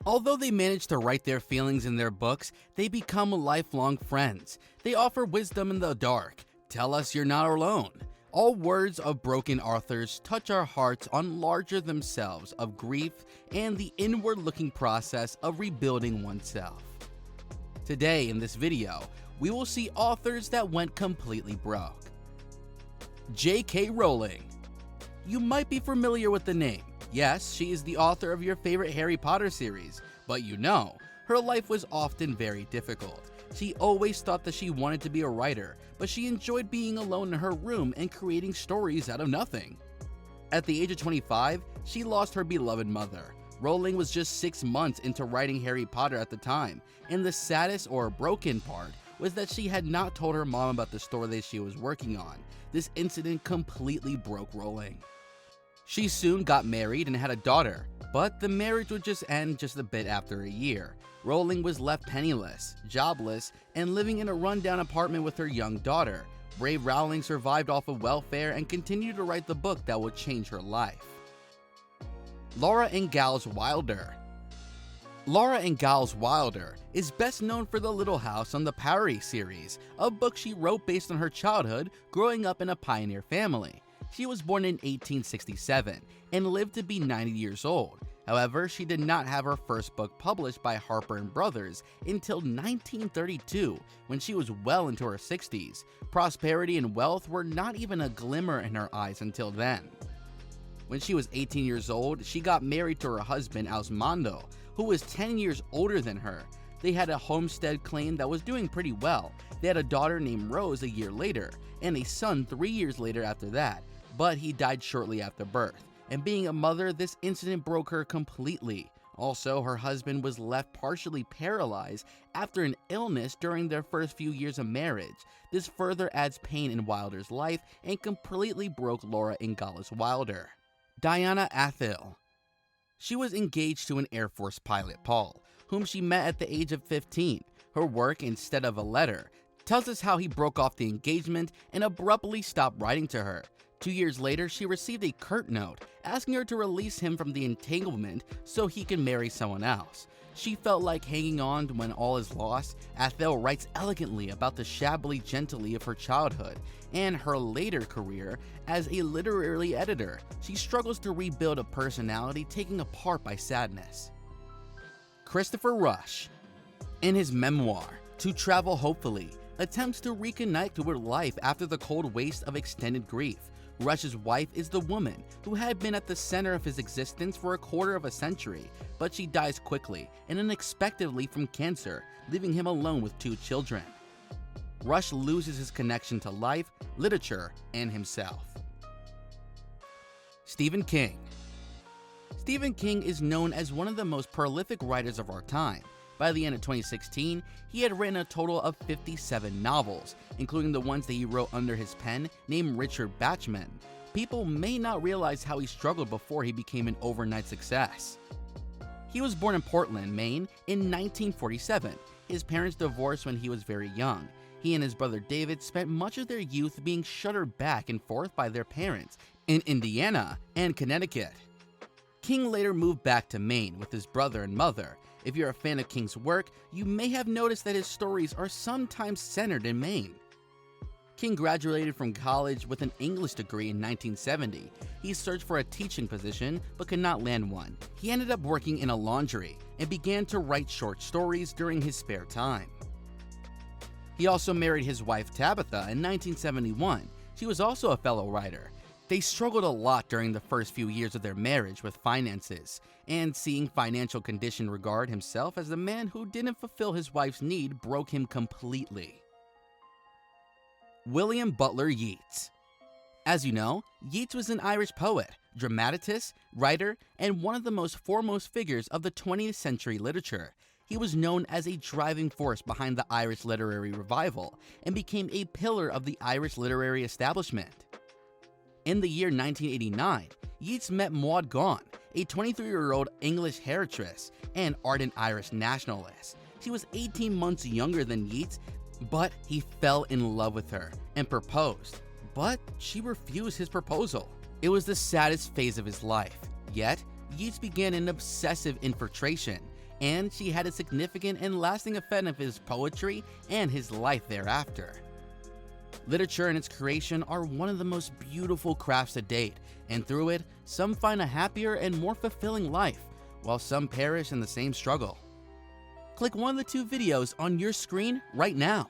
Although they manage to write their feelings in their books, they become lifelong friends. They offer wisdom in the dark, tell us you're not alone. All words of broken authors touch our hearts on larger themselves of grief and the inward-looking process of rebuilding oneself. Today in this video, we will see authors that went completely broke. J.K. Rowling. You might be familiar with the name. Yes, she is the author of your favorite Harry Potter series, but you know, her life was often very difficult. She always thought that she wanted to be a writer, but she enjoyed being alone in her room and creating stories out of nothing. At the age of 25, she lost her beloved mother. Rowling was just 6 months into writing Harry Potter at the time, and the saddest or broken part was that she had not told her mom about the story that she was working on. This incident completely broke Rowling. She soon got married and had a daughter, but the marriage would just end just a bit after a year. Rowling was left penniless, jobless, and living in a rundown apartment with her young daughter. Brave Rowling survived off of welfare and continued to write the book that would change her life. Laura Ingalls Wilder. Laura Ingalls Wilder is best known for The Little House on the Prairie series, a book she wrote based on her childhood growing up in a pioneer family. She was born in 1867 and lived to be 90 years old. However, she did not have her first book published by Harper & Brothers until 1932, when she was well into her 60s. Prosperity and wealth were not even a glimmer in her eyes until then. When she was 18 years old, she got married to her husband Osmondo, who was 10 years older than her. They had a homestead claim that was doing pretty well. They had a daughter named Rose a year later, and a son 3 years later after that, but he died shortly after birth. And being a mother, this incident broke her completely. Also, her husband was left partially paralyzed after an illness during their first few years of marriage. This further adds pain in Wilder's life and completely broke Laura Ingalls Wilder. Diana Athill. She was engaged to an Air Force pilot, Paul, whom she met at the age of 15. Her work, instead of a letter, tells us how he broke off the engagement and abruptly stopped writing to her. 2 years later, she received a curt note asking her to release him from the entanglement so he can marry someone else. She felt like hanging on when all is lost. Athill writes elegantly about the shabbily gently of her childhood and her later career as a literary editor. She struggles to rebuild a personality taken apart by sadness. Christopher Rush. In his memoir, To Travel Hopefully, attempts to reconnect with life after the cold waste of extended grief. Rush's wife is the woman who had been at the center of his existence for a quarter of a century, but she dies quickly and unexpectedly from cancer, leaving him alone with 2 children. Rush loses his connection to life, literature, and himself. Stephen King. Stephen King is known as one of the most prolific writers of our time. By the end of 2016, he had written a total of 57 novels, including the ones that he wrote under his pen named Richard Bachman. People may not realize how he struggled before he became an overnight success. He was born in Portland, Maine in 1947. His parents divorced when he was very young. He and his brother David spent much of their youth being shuttered back and forth by their parents in Indiana and Connecticut. King later moved back to Maine with his brother and mother. If you're a fan of King's work, you may have noticed that his stories are sometimes centered in Maine. King graduated from college with an English degree in 1970. He searched for a teaching position but could not land one. He ended up working in a laundry and began to write short stories during his spare time. He also married his wife Tabitha in 1971. She was also a fellow writer. They struggled a lot during the first few years of their marriage with finances, and seeing financial condition regard himself as the man who didn't fulfill his wife's need broke him completely. William Butler Yeats. As you know, Yeats was an Irish poet, dramatist, writer, and one of the most foremost figures of the 20th century literature. He was known as a driving force behind the Irish literary revival and became a pillar of the Irish literary establishment. In the year 1989, Yeats met Maud Gonne, a 23-year-old English hairdresser and ardent Irish nationalist. She was 18 months younger than Yeats, but he fell in love with her and proposed. But she refused his proposal. It was the saddest phase of his life. Yet, Yeats began an obsessive infiltration. and she had a significant and lasting effect of his poetry and his life thereafter. Literature and its creation are one of the most beautiful crafts to date, and through it, some find a happier and more fulfilling life, while some perish in the same struggle. Click one of the two videos on your screen right now.